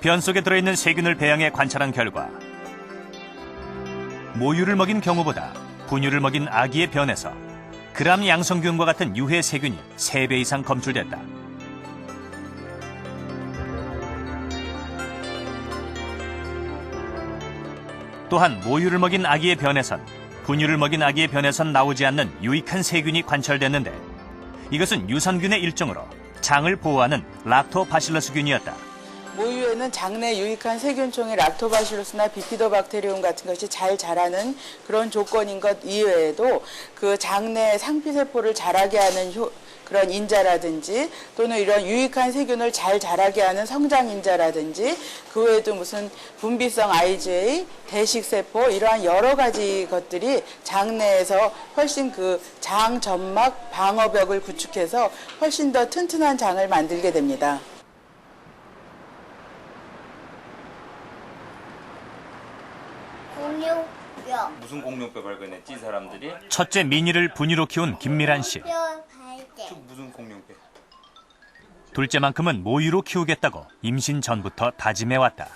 변 속에 들어있는 세균을 배양해 관찰한 결과 모유를 먹인 경우보다 분유를 먹인 아기의 변에서 그람 양성균과 같은 유해 세균이 3배 이상 검출됐다. 또한 모유를 먹인 아기의 변에선 분유를 먹인 아기의 변에선 나오지 않는 유익한 세균이 관찰됐는데 이것은 유산균의 일종으로 장을 보호하는 락토바실러스균이었다. 모유에는 장내 유익한 세균종의 락토바실루스나 비피도박테리움 같은 것이 잘 자라는 그런 조건인 것 이외에도 그 장내 상피세포를 자라게 하는 그런 인자라든지 또는 이런 유익한 세균을 잘 자라게 하는 성장인자라든지 그 외에도 무슨 분비성 IgA, 대식세포 이러한 여러 가지 것들이 장내에서 훨씬 그 장 점막 방어벽을 구축해서 훨씬 더 튼튼한 장을 만들게 됩니다. 공룡뼈. 무슨 공룡뼈 발견했지, 이 사람들이? 첫째 미니를 분유로 키운 김미란 씨. 무슨 공룡뼈? 둘째만큼은 모유로 키우겠다고 임신 전부터 다짐해왔다.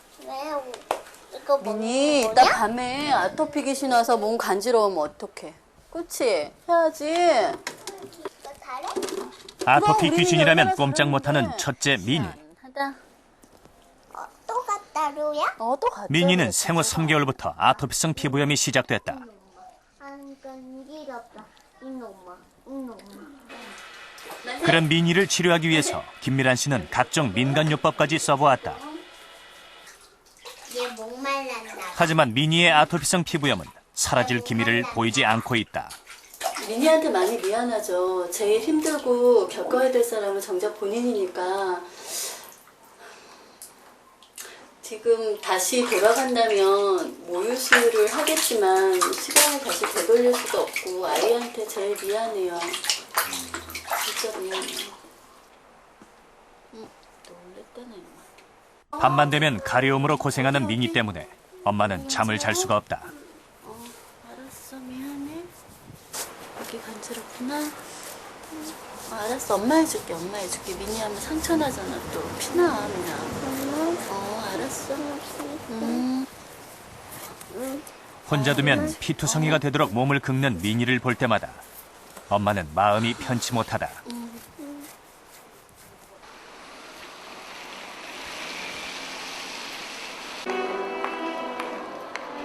미니 이따 밤에 아토피 귀신 와서 몸 간지러우면 어떡해. 그치? 해야지. 아토피 귀신이라면 꼼짝 못하는 첫째 미니. 하다. 또 갔다 루야? 또 가자. 미니는 생후 3개월부터 아토피성 피부염이 시작됐다. 안 간지럽다. 이놈아. 그런 미니를 치료하기 위해서 김미란 씨는 각종 민간요법까지 써보았다. 얘 목말랐나? 하지만 미니의 아토피성 피부염은 사라질 기미를 보이지 않고 있다. 미니한테 많이 미안하죠. 제일 힘들고 겪어야 될 사람은 정작 본인이니까. 지금 다시 돌아간다면 모유수유를 하겠지만 시간을 다시 되돌릴 수도 없고 아이한테 제일 미안해요. 진짜 미안해요. 놀랬다네. 밤만 되면 가려움으로 고생하는 미니 때문에 엄마는 잠을 잘 수가 없다. 알았어, 미안해. 여기 간지럽구나. 알았어, 엄마 해줄게. 미니 하면 상처 나잖아. 또 피나, 그냥. 알았어. 혼자 두면 피투성이가 되도록 몸을 긁는 미니를 볼 때마다 엄마는 마음이 편치 못하다.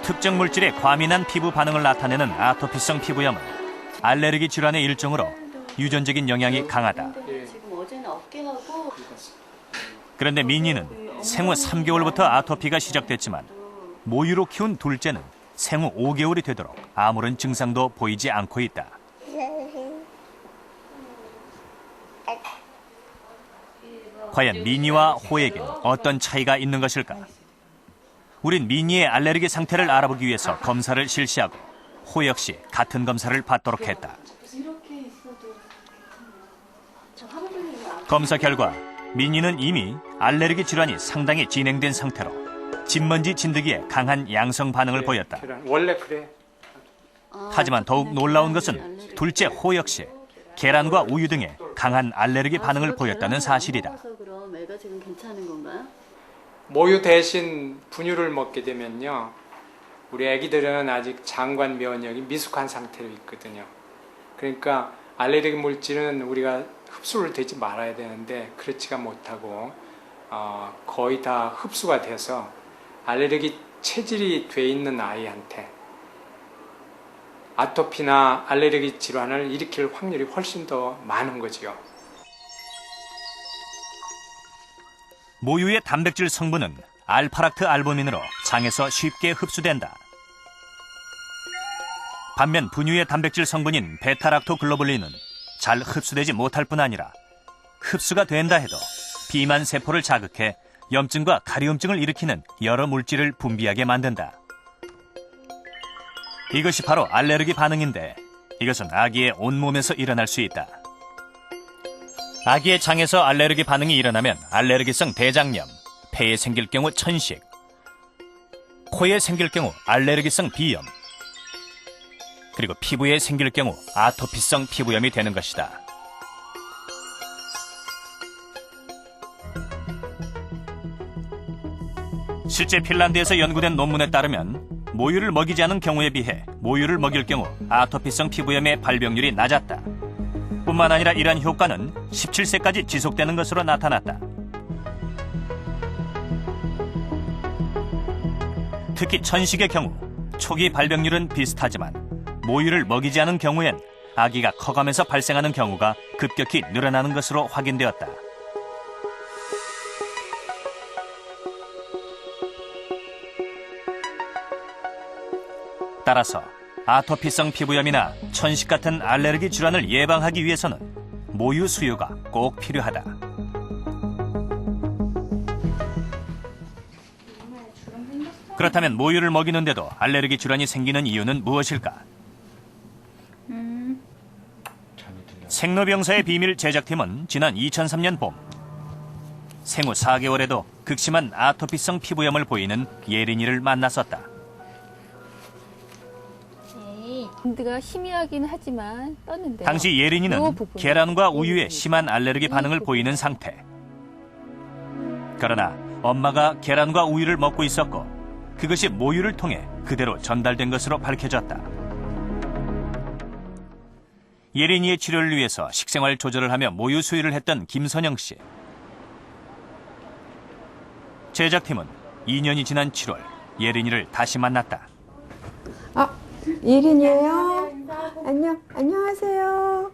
특정 물질에 과민한 피부 반응을 나타내는 아토피성 피부염은 알레르기 질환의 일종으로 유전적인 영향이 강하다. 지금 어제는 어깨하고 그런데 미니는 생후 3개월부터 아토피가 시작됐지만 모유로 키운 둘째는 생후 5개월이 되도록 아무런 증상도 보이지 않고 있다. 과연 미니와 호에겐 어떤 차이가 있는 것일까? 우린 미니의 알레르기 상태를 알아보기 위해서 검사를 실시하고 호 역시 같은 검사를 받도록 했다. 검사 결과 미니는 이미 알레르기 질환이 상당히 진행된 상태로 진먼지 진드기에 강한 양성 반응을 보였다. 원래 그래. 하지만 더욱 놀라운 것은 둘째 호 역시 계란과 우유 등에 강한 알레르기 반응을 보였다는 사실이다. 그럼 애가 지금 괜찮은 건가요? 모유 대신 분유를 먹게 되면요, 우리 아기들은 아직 장관 면역이 미숙한 상태로 있거든요. 그러니까 알레르기 물질은 우리가 흡수를 되지 말아야 되는데 그렇지가 못하고 거의 다 흡수가 돼서 알레르기 체질이 돼 있는 아이한테 아토피나 알레르기 질환을 일으킬 확률이 훨씬 더 많은 거죠. 모유의 단백질 성분은 알파락트 알부민으로 장에서 쉽게 흡수된다. 반면 분유의 단백질 성분인 베타락토글로불린은 잘 흡수되지 못할 뿐 아니라 흡수가 된다 해도 비만 세포를 자극해 염증과 가려움증을 일으키는 여러 물질을 분비하게 만든다. 이것이 바로 알레르기 반응인데 이것은 아기의 온몸에서 일어날 수 있다. 아기의 장에서 알레르기 반응이 일어나면 알레르기성 대장염, 폐에 생길 경우 천식, 코에 생길 경우 알레르기성 비염, 그리고 피부에 생길 경우 아토피성 피부염이 되는 것이다. 실제 핀란드에서 연구된 논문에 따르면 모유를 먹이지 않은 경우에 비해 모유를 먹일 경우 아토피성 피부염의 발병률이 낮았다. 뿐만 아니라 이러한 효과는 17세까지 지속되는 것으로 나타났다. 특히 천식의 경우 초기 발병률은 비슷하지만 모유를 먹이지 않은 경우엔 아기가 커가면서 발생하는 경우가 급격히 늘어나는 것으로 확인되었다. 따라서 아토피성 피부염이나 천식 같은 알레르기 질환을 예방하기 위해서는 모유 수유가 꼭 필요하다. 그렇다면 모유를 먹이는데도 알레르기 질환이 생기는 이유는 무엇일까? 생로병사의 비밀 제작팀은 지난 2003년 봄 생후 4개월에도 극심한 아토피성 피부염을 보이는 예린이를 만났었다. 인드가 희미하긴 하지만 떴는데요. 당시 예린이는 계란과 우유에 심한 알레르기 반응을 보이는 상태. 그러나 엄마가 계란과 우유를 먹고 있었고 그것이 모유를 통해 그대로 전달된 것으로 밝혀졌다. 예린이의 치료를 위해서 식생활 조절을 하며 모유 수유를 했던 김선영 씨. 제작팀은 2년이 지난 7월 예린이를 다시 만났다. 예린이에요? 안녕하세요.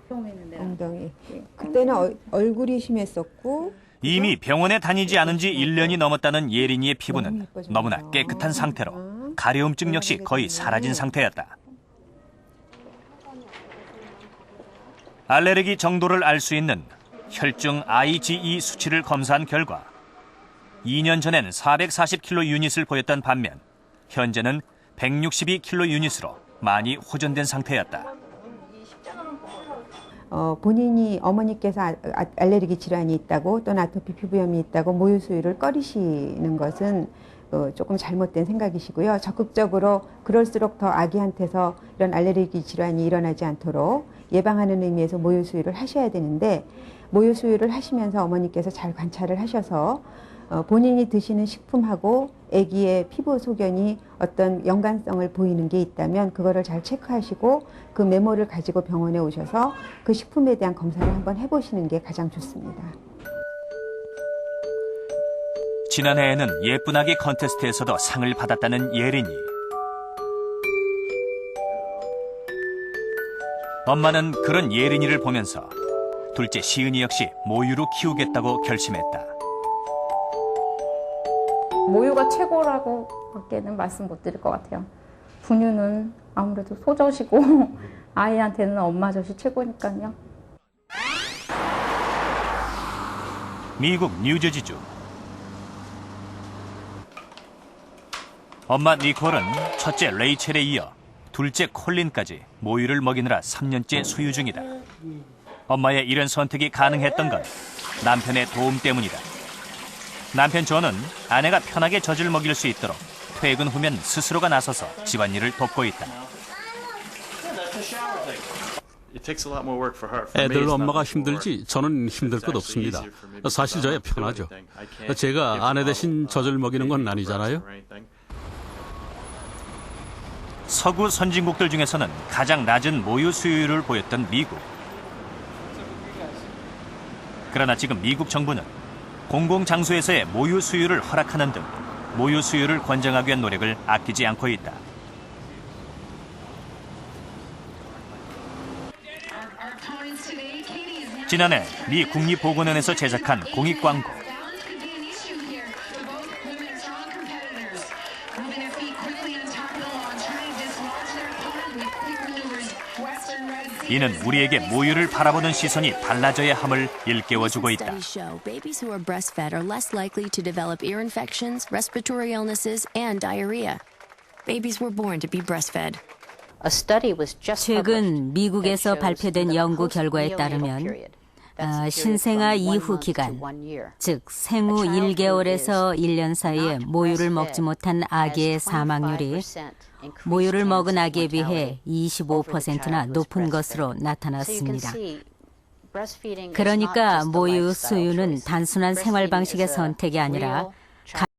엉덩이. 그때는 얼굴이 심했었고 이미 병원에 다니지 않은 지 1년이 넘었다는 예린이의 피부는 너무나 깨끗한 상태로 가려움증 역시 거의 사라진 상태였다. 알레르기 정도를 알 수 있는 혈중 IgE 수치를 검사한 결과 2년 전엔 440kg 유닛을 보였던 반면 현재는 162kg 유닛으로 많이 호전된 상태였다. 본인이 어머니께서 알레르기 질환이 있다고 또는 아토피 피부염이 있다고 모유 수유를 꺼리시는 것은 조금 잘못된 생각이시고요. 적극적으로 그럴수록 더 아기한테서 이런 알레르기 질환이 일어나지 않도록 예방하는 의미에서 모유 수유를 하셔야 되는데 모유 수유를 하시면서 어머니께서 잘 관찰을 하셔서 본인이 드시는 식품하고 아기의 피부 소견이 어떤 연관성을 보이는 게 있다면 그거를 잘 체크하시고 그 메모를 가지고 병원에 오셔서 그 식품에 대한 검사를 한번 해보시는 게 가장 좋습니다. 지난해에는 예쁜 아기 컨테스트에서도 상을 받았다는 예린이. 엄마는 그런 예린이를 보면서 둘째 시은이 역시 모유로 키우겠다고 결심했다. 모유가 최고라고 밖에는 말씀 못 드릴 것 같아요. 분유는 아무래도 소젖이고 아이한테는 엄마 젖이 최고니까요. 미국 뉴저지주. 엄마 니콜은 첫째 레이첼에 이어 둘째 콜린까지 모유를 먹이느라 3년째 수유 중이다. 엄마의 이런 선택이 가능했던 건 남편의 도움 때문이다. 남편 존은 아내가 편하게 젖을 먹일 수 있도록 퇴근 후면 스스로가 나서서 집안일을 돕고 있다. 애들 엄마가 힘들지 저는 힘들 것 없습니다. 사실 저야 편하죠. 제가 아내 대신 젖을 먹이는 건 아니잖아요. 서구 선진국들 중에서는 가장 낮은 모유 수유율을 보였던 미국. 그러나 지금 미국 정부는 공공장소에서의 모유 수유를 허락하는 등 모유 수유를 권장하기 위한 노력을 아끼지 않고 있다. 지난해 미 국립보건원에서 제작한 공익 광고. 이는 우리에게 모유를 바라보는 시선이 달라져야 함을 일깨워주고 있다. Babies who are breastfed are less likely to develop ear infections, respiratory illnesses, and diarrhea. Babies were born to be breastfed. 최근 미국에서 발표된 연구 결과에 따르면 신생아 이후 기간, 즉 생후 1개월에서 1년 사이에 모유를 먹지 못한 아기의 사망률이 모유를 먹은 아기에 비해 25%나 높은 것으로 나타났습니다. 그러니까 모유 수유는 단순한 생활 방식의 선택이 아니라